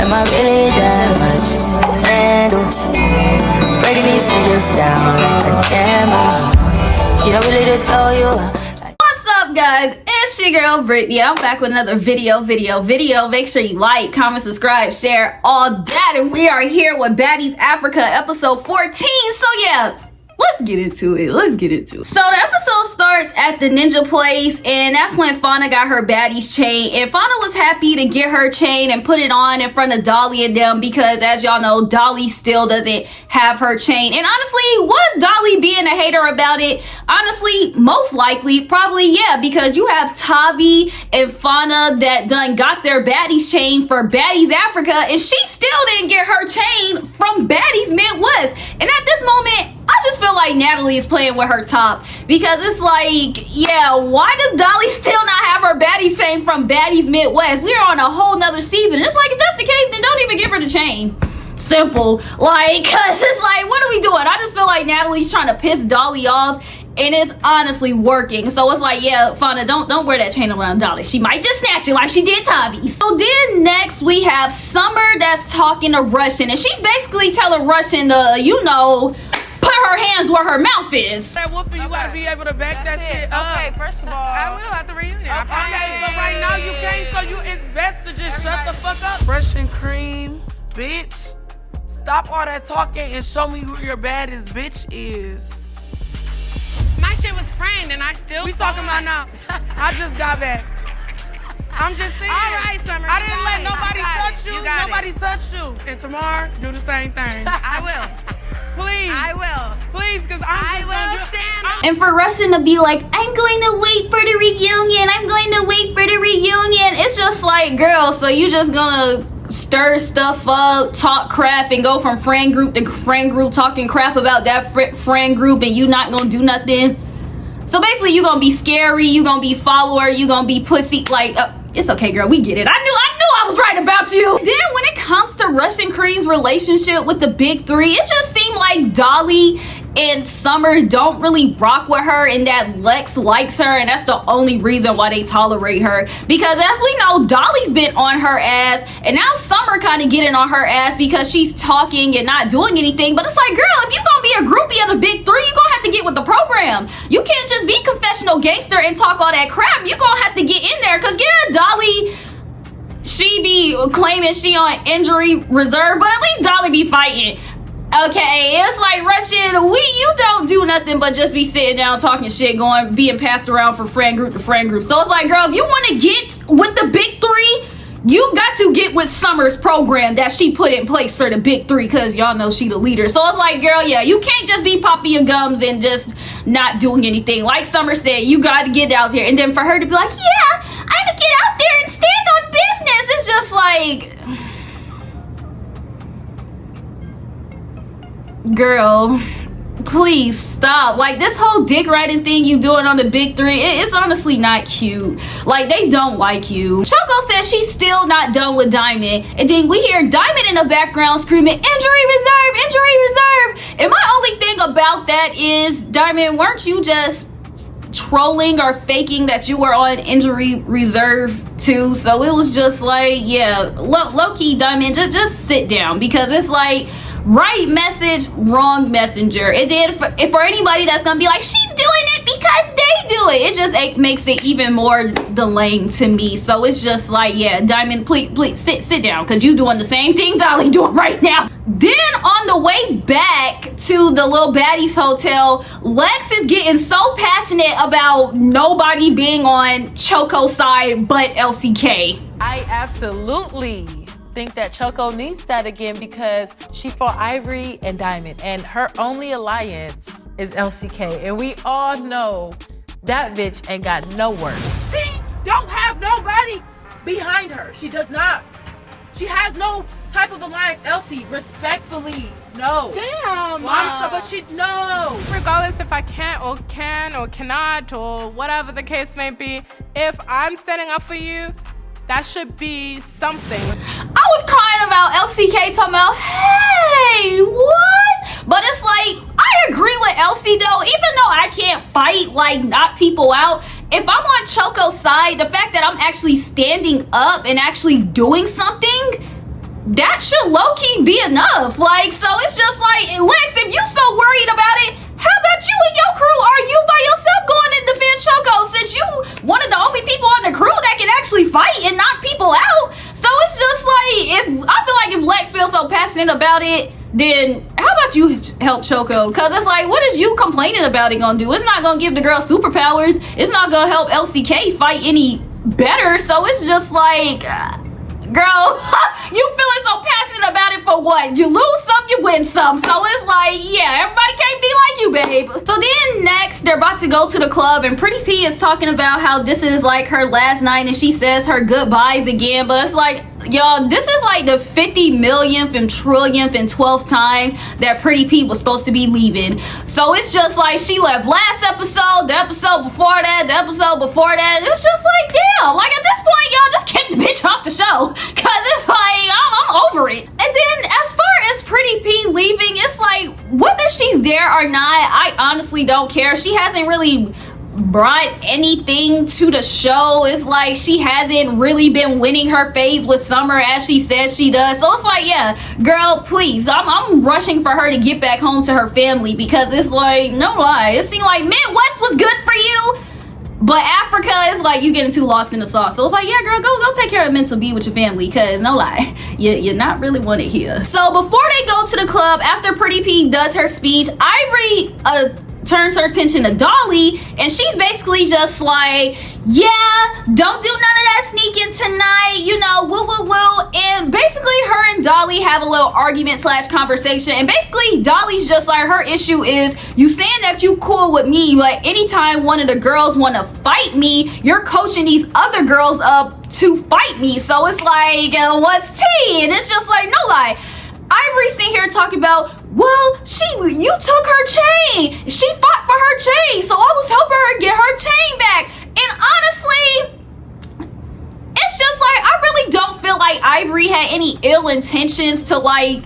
Am I really that much to handle? Breaking these niggas down like a camel. You don't really to throw you up. What's up, guys? It's your girl Brittany. I'm back with another video. Make sure you like, comment, subscribe, share, all that. And we are here with Baddies Africa episode 14. So yeah, let's get into it. So the episode starts at the ninja place, and that's when Fauna got her Baddies chain. And Fauna was happy to get her chain and put it on in front of Dolly and them, because as y'all know, Dolly still doesn't have her chain. And honestly, was Dolly being a hater about it? Honestly, most likely, probably yeah, because you have Tavi and Fauna that done got their Baddies chain for Baddies Africa, and she still didn't get her chain from Baddies Midwest. And at this moment, I just feel like Natalie is playing with her top, because it's like, yeah, why does Dolly still not have her Baddies chain from Baddies Midwest? We're on a whole nother season. It's like, if that's the case, then don't even give her the chain. Simple. Like, cause it's like, what are we doing? I just feel like Natalie's trying to piss Dolly off, and it's honestly working. So it's like, yeah, Fauna, don't wear that chain around Dolly. She might just snatch it like she did Tavi. So then next we have Summer that's talking to Russian, and she's basically telling Russian to, you know, put her hands where her mouth is. That Wolfie, you gotta be able to back that shit up. Okay, first of all, I will at the reunion. Okay, But right now you can't, so it's best to just shut the fuck up. Russian cream, bitch. Stop all that talking and show me who your baddest bitch is. my shit was framed and I still. We talking about now. I just got back. I'm just saying. All right, Summer. I didn't let nobody touch you. Nobody touched you. And tomorrow, do the same thing. I will. Please. I will. Please, because I will stand. And for Russian to be like, I'm going to wait for the reunion. It's just like, girl, so you just gonna stir stuff up, talk crap, and go from friend group to friend group talking crap about that friend group, and you not gonna do nothing? So basically, you gonna be scary, you gonna be follower, you gonna be pussy. Like, it's okay, girl, we get it. I knew I was right about you. Then when it comes to Russian Cream's relationship with the big three, it just seemed like Dolly and Summer don't really rock with her, and that Lex likes her, and that's the only reason why they tolerate her. Because as we know, Dolly's been on her ass, and now Summer kind of getting on her ass because she's talking and not doing anything. But it's like, girl, if you're gonna be a groupie of the big three, you're gonna have to get with the program. You can't just be confessional gangster and talk all that crap. You're gonna have to get in there, because yeah, Dolly, she be claiming she on injury reserve, but at least Dolly be fighting. Okay, it's like, Russian, you don't do nothing but just be sitting down talking shit, being passed around from friend group to friend group. So it's like, girl, if you want to get with the big three, you got to get with Summer's program that she put in place for the big three, because y'all know she the leader. So it's like, girl, yeah, you can't just be popping your gums and just not doing anything. Like Summer said, you got to get out there. And then for her to be like, yeah, I have to get out there and stand on business, it's just like, girl, please stop. Like, this whole dick riding thing you doing on the big three, it's honestly not cute. Like, they don't like you. Choco says she's still not done with Diamond, and then we hear Diamond in the background screaming, injury reserve. And my only thing about that is, Diamond, weren't you just trolling or faking that you were on injury reserve too? So it was just like, yeah, low-key, Diamond, just sit down, because it's like, right message, wrong messenger. It did for anybody that's gonna be like, she's doing it because they do it. It just makes it even more delaying to me. So it's just like, yeah, Diamond, please sit down, because you doing the same thing Dolly doing right now. Then on the way back to the little Baddies hotel, Lex is getting so passionate about nobody being on Choco's side but LCK. I absolutely think that Choco needs that again, because she fought Ivory and Diamond, and her only alliance is LCK, and we all know that bitch ain't got no work. She don't have nobody behind her. She does not. She has no type of alliance. Elsie, respectfully, no. Damn. But she, no. Regardless if I can or cannot or whatever the case may be, if I'm standing up for you, that should be something. I was crying about LCK talking about, hey, what? But it's like, I agree with Elsie though, even though I can't fight, like, knock people out. If I'm on Choco's side, the fact that I'm actually standing up and actually doing something, that really be enough. Like, so it's just like, Lex, if you so worried about it, how about you and your crew? Are you by yourself going to defend Choco, since you one of the only people on the crew that can actually fight and knock people out? So it's just like, I feel like if Lex feels so passionate about it, then how about you help Choco? Because it's like, what is you complaining about it gonna do? It's not gonna give the girl superpowers. It's not gonna help LCK fight any better. So it's just like, girl, you feeling so passionate about it for what? You lose some, you win some. So it's like, yeah, everybody can't be like you, babe. So then next, they're about to go to the club, and Pretty P is talking about how this is like her last night, and she says her goodbyes again. But it's like, y'all, this is like the 50 millionth and trillionth and 12th time that Pretty P was supposed to be leaving. So it's just like, she left last episode, the episode before that, the episode before that. It's just like, damn, like at this point, y'all just kick the bitch off the show, cause it's like, I'm over it. And then as far as Pretty P leaving, it's like, whether she's there or not, I honestly don't care. She hasn't really brought anything to the show. It's like she hasn't really been winning her phase with Summer as she says she does. So it's like, yeah, girl, please, I'm rushing for her to get back home to her family, because it's like, no lie, it seemed like Midwest was good for you, but Africa is like, you getting too lost in the sauce. So it's like, yeah, girl, go take care of mental B with your family, because no lie, you're not really wanted here. So before they go to the club, after Pretty P does her speech, Ivory turns her attention to Dolly, and she's basically just like, yeah, don't do none of that sneaking tonight, you know, woo. And basically her and Dolly have a little argument / conversation, and basically Dolly's just like, her issue is, you saying that you cool with me, but anytime one of the girls want to fight me, you're coaching these other girls up to fight me. So it's like, what's tea? And it's just like, no lie, Ivory sitting here talking about, well, you took her chain. She fought for her chain, so I was helping her get her chain back. And honestly, it's just like, I really don't feel like Ivory had any ill intentions to like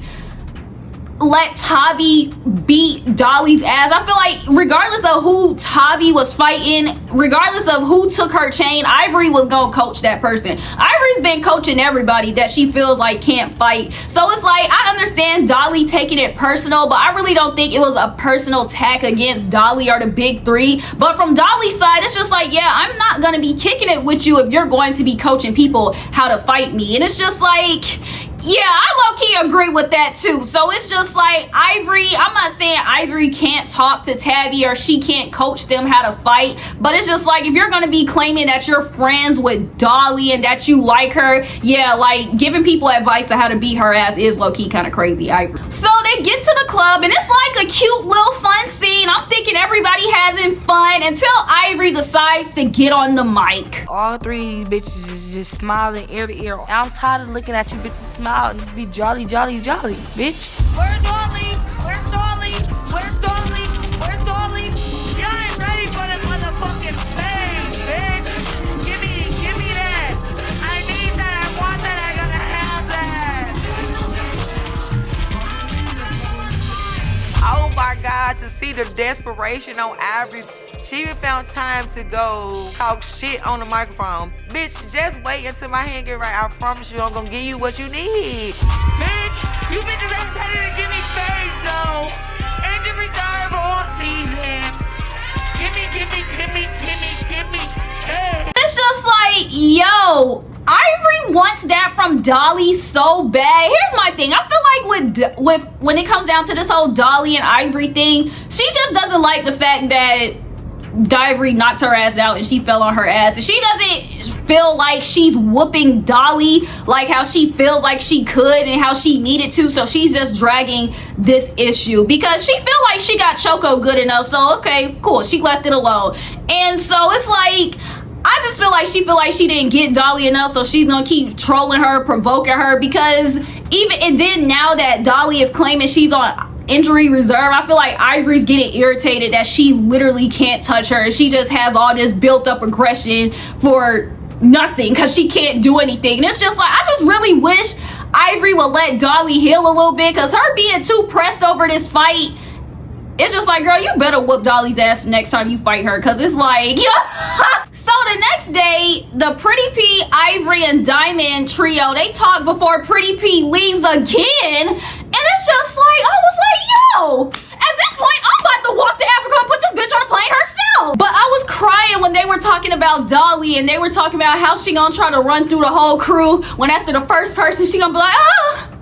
let Tavi beat Dolly's ass. I feel like regardless of who Tavi was fighting, regardless of who took her chain, Ivory was gonna coach that person. Ivory's been coaching everybody that she feels like can't fight. So it's like, I understand Dolly taking it personal, but I really don't think it was a personal attack against Dolly or the big three. But from Dolly's side, it's just like, yeah, I'm not gonna be kicking it with you if you're going to be coaching people how to fight me. And it's just like, yeah, I low-key agree with that too. So it's just like, Ivory, I'm not saying Ivory can't talk to Tabby or she can't coach them how to fight, but it's just like, if you're gonna be claiming that you're friends with Dolly and that you like her, yeah, like giving people advice on how to beat her ass is low-key kind of crazy, Ivory. So they get to the club, and it's like a cute little fun scene. I'm thinking everybody having fun until Ivory decides to get on the mic. All three bitches is just smiling ear to ear. I'm tired of looking at you bitches smile and be jolly, bitch. Where's Dolly? Where's Dolly? Where's Dolly? Where's Dolly? Y'all ain't ready for the motherfucking thing, bitch. Give me that. I need that. I want that. I gotta have that. Oh my God, to see the desperation on Ivory. She even found time to go talk shit on the microphone. Bitch, just wait until my hand get right. I promise you I'm gonna give you what you need. Bitch, you bitches ain't ready to give me space, though. Injury time all season. Give me. It's just like, yo, Ivory wants that from Dolly so bad. Here's my thing. I feel like with when it comes down to this whole Dolly and Ivory thing, she just doesn't like the fact that Ivory knocked her ass out and she fell on her ass, and she doesn't feel like she's whooping Dolly like how she feels like she could and how she needed to. So she's just dragging this issue because she feel like she got Choco good enough. So okay, cool, she left it alone. And so it's like, I just feel like she didn't get Dolly enough, so she's gonna keep trolling her, provoking her, because even and then now that Dolly is claiming she's on injury reserve, I feel like Ivory's getting irritated that she literally can't touch her. She just has all this built up aggression for nothing because she can't do anything. And it's just like, I just really wish Ivory would let Dolly heal a little bit, because her being too pressed over this fight it's just like, girl, you better whoop Dolly's ass the next time you fight her, because it's like, yeah. So the next day, the Pretty P, Ivory, and Diamond trio, they talk before Pretty P leaves again, and it's just like, I was like, yo, at this point, I'm about to walk to Africa and put this bitch on a plane herself. But I was crying when they were talking about Dolly, and they were talking about how she gonna try to run through the whole crew, when after the first person, she gonna be like,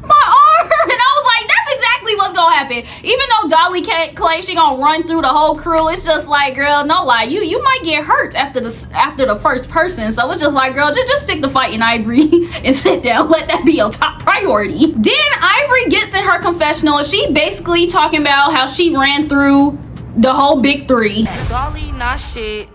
my arm. And I was like, that's exactly what's gonna happen. Even though Dolly can't claim she gonna run through the whole crew, it's just like, girl, no lie, you might get hurt after the first person. So it's just like, girl, just stick to fighting Ivory and sit down. Let that be your top priority. Then Ivory gets in her confessional, and she basically talking about how she ran through the whole big three. Dolly not shit.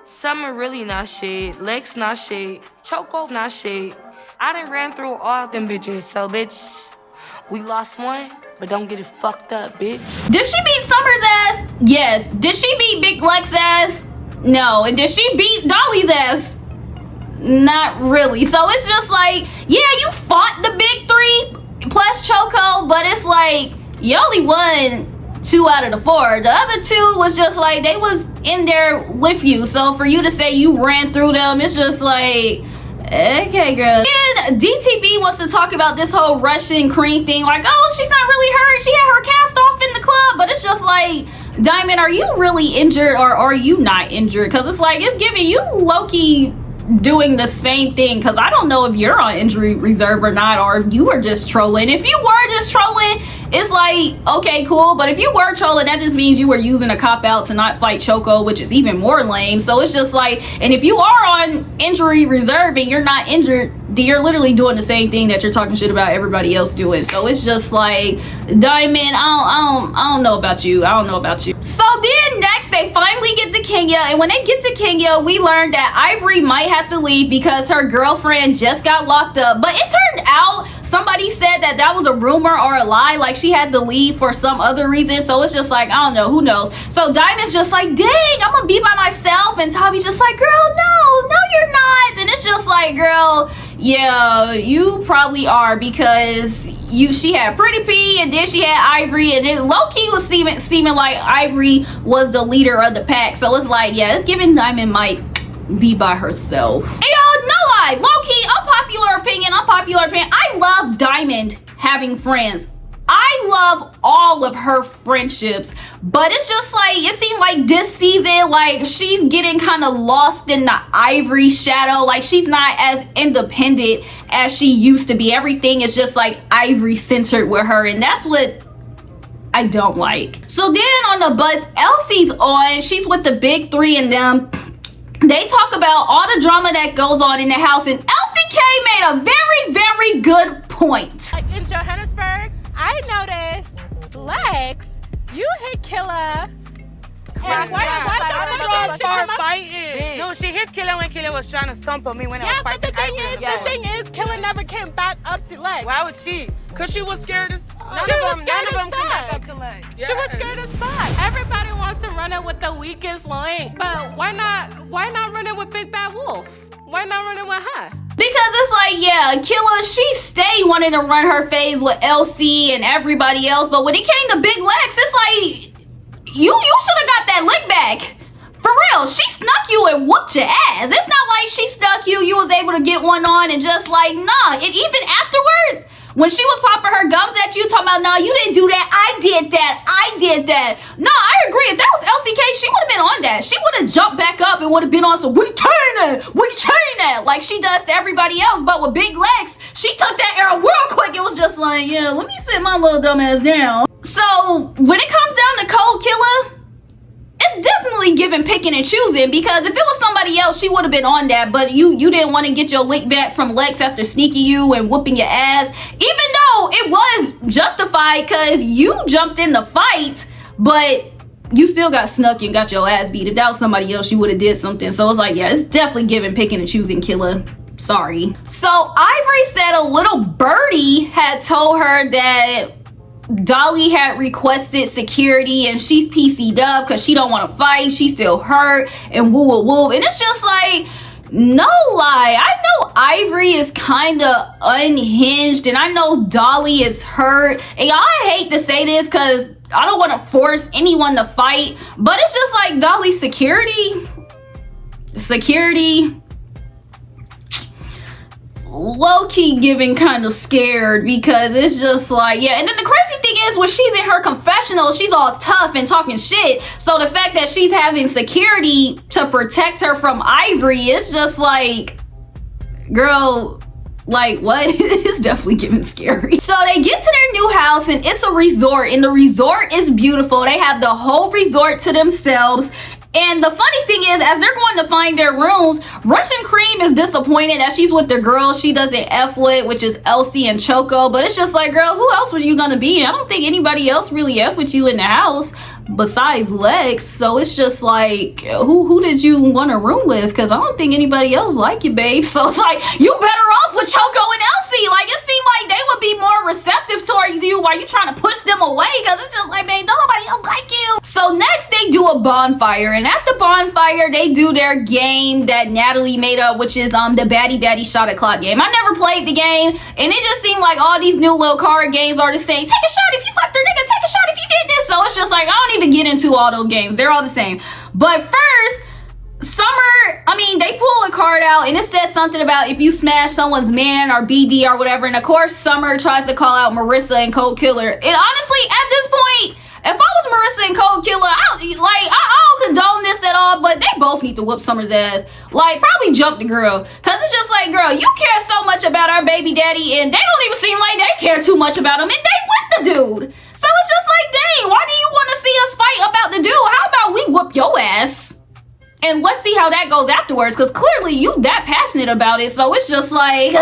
Summer really not shit. Lex not shit. Choco not shit. I done ran through all them bitches, so bitch, we lost one, but don't get it fucked up, bitch. Did she beat Summer's ass? Yes. Did she beat Big Lex's ass? No. And did she beat Dolly's ass? Not really. So it's just like, yeah, you fought the big three plus Choco, but it's like, you only won 2 out of the 4. The other 2 was just like, they was in there with you. So for you to say you ran through them, it's just like, okay, girl. And DTV wants to talk about this whole Russian cream thing, like, oh, she's not really hurt. She had her cast off in the club. But it's just like, Diamond, are you really injured or are you not injured? Because it's like, it's giving you low-key doing the same thing, because I don't know if you're on injury reserve or not, or if you were just trolling. If you were just trolling, it's like, okay, cool. But if you were trolling, that just means you were using a cop-out to not fight Choco, which is even more lame. So it's just like, and if you are on injury reserve and you're not injured, then you're literally doing the same thing that you're talking shit about everybody else doing. So it's just like, Diamond, I don't know about you. I don't know about you. So then next, they finally get to Kenya, and when they get to Kenya, we learned that Ivory might have to leave because her girlfriend just got locked up. But it turned out somebody said that was a rumor or a lie, like she had to leave for some other reason. So it's just like, I don't know, who knows. So Diamond's just like, dang, I'm gonna be by myself, and Tavi's just like, girl, no, you're not. And it's just like, girl, yeah, you probably are, because she had Pretty P, and then she had Ivory, and it low-key was seeming like Ivory was the leader of the pack. So it's like, yeah, it's giving Diamond might be by herself. And y'all, no lie, low-key, unpopular opinion, I love Diamond having friends. I love all of her friendships, but it's just like, it seemed like this season, like she's getting kind of lost in the Ivory shadow. Like she's not as independent as she used to be. Everything is just like Ivory centered with her, and that's what I don't like. So then on the bus, Elsie's on, she's with the big three and them. They talk about all the drama that goes on in the house, and Elsie K made a very, very good point. Like in Johannesburg, I noticed, Lex, you hit Killer. And why the fuck fighting? No, she hit Killer when Killer was trying to stomp on me when I was fighting. The thing is, Killer never came back up to Lex. Why would she? Cause she was scared as fuck. None of them came back up to Lex. Yeah. She was scared as fuck. Everybody wants to run it with the weakest link, but why not run it with Big Bad Wolf? Why not run it with her? Because it's like, yeah, Killer, she stay wanting to run her phase with LC and everybody else, but when it came to Big Lex, it's like, you should have got that lick back. For real, she snuck you and whooped your ass. It's not like she snuck you was able to get one on and just like, nah. And even afterwards, when she was popping her gums at you, talking about, nah, you didn't do that, I did that. Nah, I agree. If that was LCK, she would have been on that. She would have jumped back up and would have been on some, we chain it, like she does to everybody else. But with Big Lex, she took that era real quick. It was just like, yeah, let me sit my little dumb ass down. So when it comes down to Cold Killer, it's definitely giving picking and choosing, because if it was somebody else, she would have been on that. But you didn't want to get your lick back from Lex after sneaking you and whooping your ass, even though it was justified because you jumped in the fight, but you still got snuck and got your ass beat. If that was somebody else, you would have did something. So it's like, yeah, it's definitely giving picking and choosing, Killer. Sorry. So Ivory said a little birdie had told her that Dolly had requested security and she's PC'd up because she don't want to fight. She's still hurt and woo. And it's just like, no lie. I know Ivory is kind of unhinged, and I know Dolly is hurt. And y'all, I hate to say this because I don't want to force anyone to fight, but it's just like Dolly's security low-key giving kind of scared, because it's just like, yeah. And then the crazy thing is, when she's in her confessional, she's all tough and talking shit, so the fact that she's having security to protect her from Ivory, it's just like, girl, like, what? It's definitely giving scary. So they get to their new house, and it's a resort, and the resort is beautiful. They have the whole resort to themselves. And the funny thing is, as they're going to find their rooms, Russian Cream is disappointed that she's with the girls she doesn't F with, which is Elsie and Choco. But it's just like, girl, who else were you gonna be? I don't think anybody else really F with you in the house besides Lex. So it's just like, who did you want a room with? Because I don't think anybody else like you, babe. So it's like, you better off with Choco and Elsie. Like, it seemed like they would be more receptive towards you while you trying to push them away, because it's just like, babe, nobody else like you. So next they do a bonfire, and at the bonfire they do their game that Natalie made up, which is the Baddy Shot at Clock game. I never played the game, and it just seemed like all these new little card games are the same. Take a shot if you fucked her nigga, take a shot if you did this. So it's just like, I don't even get into all those games, they're all the same. But first, Summer, they pull a card out, and it says something about if you smash someone's man or BD or whatever, and of course Summer tries to call out Marissa and Cold Killer. And honestly, at this point, if I was Marissa and Cold Killer, I don't condone this at all, but they both need to whoop Summer's ass. Like, probably jump the girl, because it's just like, girl, you care so much about our baby daddy, and they don't even seem like they care too much about him, and they with the dude. So it's just like, dang, why do you want to see us fight about the dude? How about we whoop your ass? And let's see how that goes afterwards, because clearly you that passionate about it. So it's just like...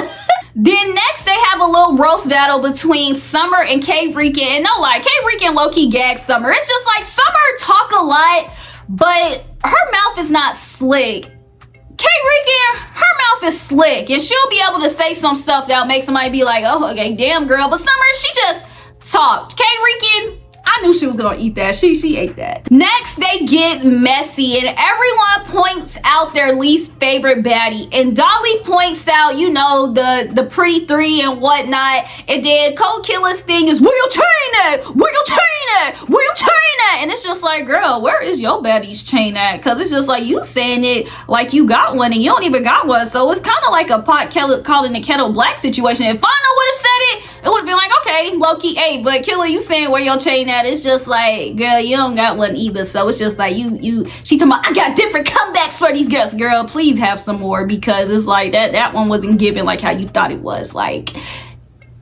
Then next they have a little roast battle between Summer and K-Freakin'. And no lie, K-Freakin' low-key gags Summer. It's just like, Summer talk a lot, but her mouth is not slick. K-Freakin', her mouth is slick, and she'll be able to say some stuff that'll make somebody be like, oh, okay, damn girl. But Summer, she just talked. K-Freakin', I knew she was gonna eat that. She ate that. Next, they get messy, and everyone points out their least favorite baddie. And Dolly points out, you know, the pretty three and whatnot. And then Cold Killer's thing is, where your chain at? Where your chain at? Where your chain at? And it's just like, girl, where is your baddie's chain at? Because it's just like, you saying it like you got one, and you don't even got one. So it's kind of like a pot calling the kettle black situation. If I would have said it would have been like, okay, low-key, hey, but Killer, you saying where your chain at? It's just like, girl, you don't got one either. So it's just like, she talking about, I got different comebacks for these girls. Girl, please have some more, because it's like that one wasn't given like how you thought it was. Like,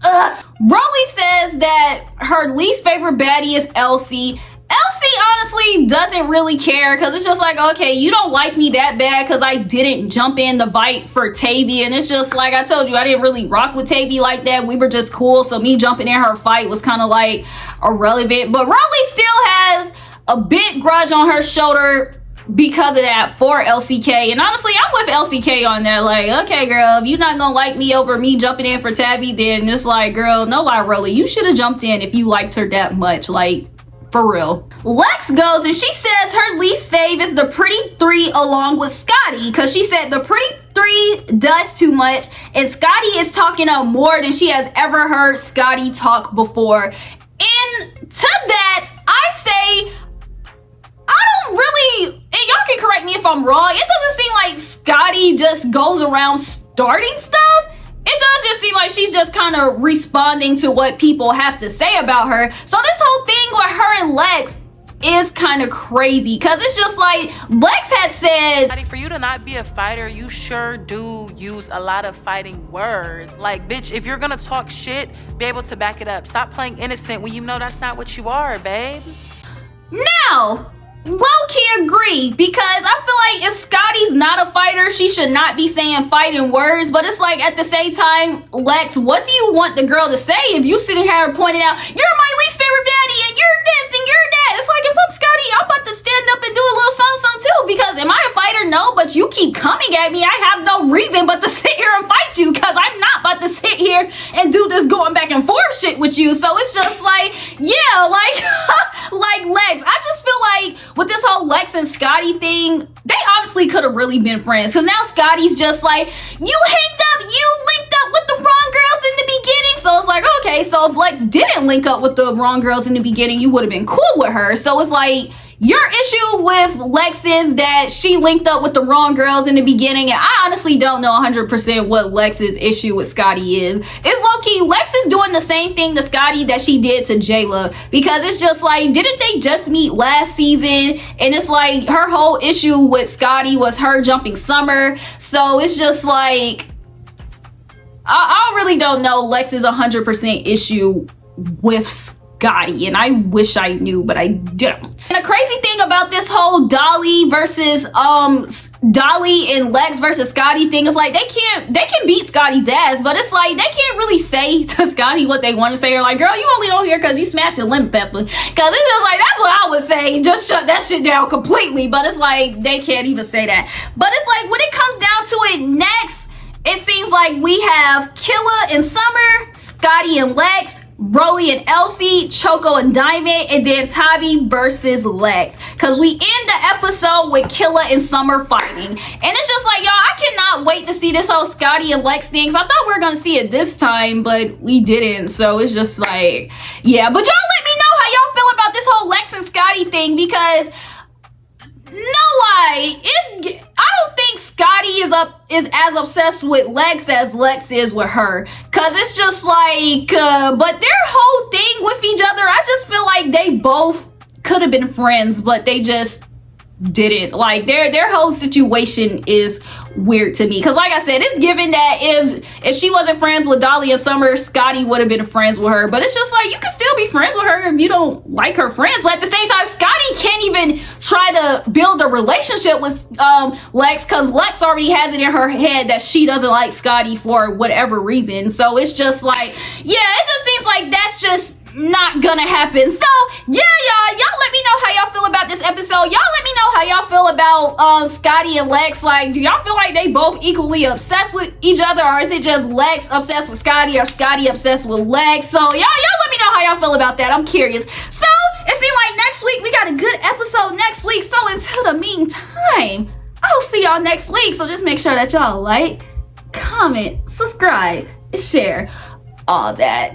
Rolly says that her least favorite baddie is Elsie. Elsie honestly doesn't really care, because it's just like, okay, you don't like me that bad because I didn't jump in the fight for Tavy, and it's just like, I told you, I didn't really rock with Tavy like that. We were just cool, so me jumping in her fight was kind of like irrelevant. But Rolly still has a big grudge on her shoulder because of that for LCK, and honestly, I'm with LCK on that. Like, okay, girl, if you're not gonna like me over me jumping in for Tabby, then it's like, girl, no lie, Rolly, you should have jumped in if you liked her that much. Like, for real. Lex goes and she says her least fave is the pretty three along with Scotty, because she said the pretty three does too much, and Scotty is talking up more than she has ever heard Scotty talk before. And to that, I say, I don't really, and y'all can correct me if I'm wrong, it doesn't seem like Scotty just goes around starting stuff. It does just seem like she's just kind of responding to what people have to say about her. So this whole thing with her and Lex is kind of crazy, because it's just like, Lex had said, for you to not be a fighter, you sure do use a lot of fighting words. Like, bitch, if you're gonna talk shit, be able to back it up. Stop playing innocent when you know that's not what you are, babe. Now, low-key agree, because I feel like if Scotty's not a fighter, she should not be saying fighting words. But it's like, at the same time, Lex, what do you want the girl to say if you sitting here pointing out, you're my least favorite baddie, and you're this, and you're that? It's like, if I'm Scotty, I'm about to stand up and do a little something too, because am I a fighter? No, but you keep coming at me. I have no reason but to sit here and fight you, because I'm not about to sit here and do this going back and forth shit with you. So it's just like, yeah, like, like Lex, I just feel like with this whole Lex and Scotty thing, they honestly could have really been friends, because now Scotty's just like, you linked up with the wrong girls in the beginning. So it's like, okay, so if Lex didn't link up with the wrong girls in the beginning, you would have been cool with her. So it's like, your issue with Lex is that she linked up with the wrong girls in the beginning, and I honestly don't know 100% what Lex's issue with Scotty is. It's low-key, Lex is doing the same thing to Scotty that she did to Jayla, because it's just like, didn't they just meet last season? And it's like, her whole issue with Scotty was her jumping Summer, so it's just like, I really don't know Lex's 100% issue with Scotty, and I wish I knew, but I don't. And the crazy thing about this whole Dolly versus Dolly and Lex versus Scotty thing is like, they can beat Scotty's ass, but it's like they can't really say to Scotty what they want to say. They're like, girl, you only on here because you smashed a lemon pepper. Because it's just like, that's what I would say, just shut that shit down completely. But it's like, they can't even say that. But it's like, when it comes down to it, next it seems like we have Killa and Summer, Scotty and Lex, Broly and Elsie, Choco and Diamond, and then Tavi versus Lex. Cause we end the episode with Killa and Summer fighting. And it's just like, y'all, I cannot wait to see this whole Scotty and Lex thing. So I thought we were gonna see it this time, but we didn't. So it's just like, yeah. But y'all let me know how y'all feel about this whole Lex and Scotty thing, because no lie, I don't think Scotty is as obsessed with Lex as Lex is with her. Cause it's just like, but their whole thing with each other, I just feel like they both could have been friends, but they just didn't. Like, their whole situation is weird to me, because like I said, it's given that if she wasn't friends with Dolly and Summer, Scotty would have been friends with her. But it's just like, you can still be friends with her if you don't like her friends. But at the same time, Scotty can't even try to build a relationship with Lex, because Lex already has it in her head that she doesn't like Scotty for whatever reason. So it's just like, yeah, it just seems like that's just not gonna happen. So yeah, y'all let me know how y'all feel about this episode. Y'all let me know how y'all feel about Scotty and Lex. Like, do y'all feel like they both equally obsessed with each other, or is it just Lex obsessed with Scotty or Scotty obsessed with Lex? So y'all let me know how y'all feel about that. I'm curious. So it seems like next week we got a good episode next week. So until the meantime, I'll see y'all next week. So just make sure that y'all like, comment, subscribe, share, all that.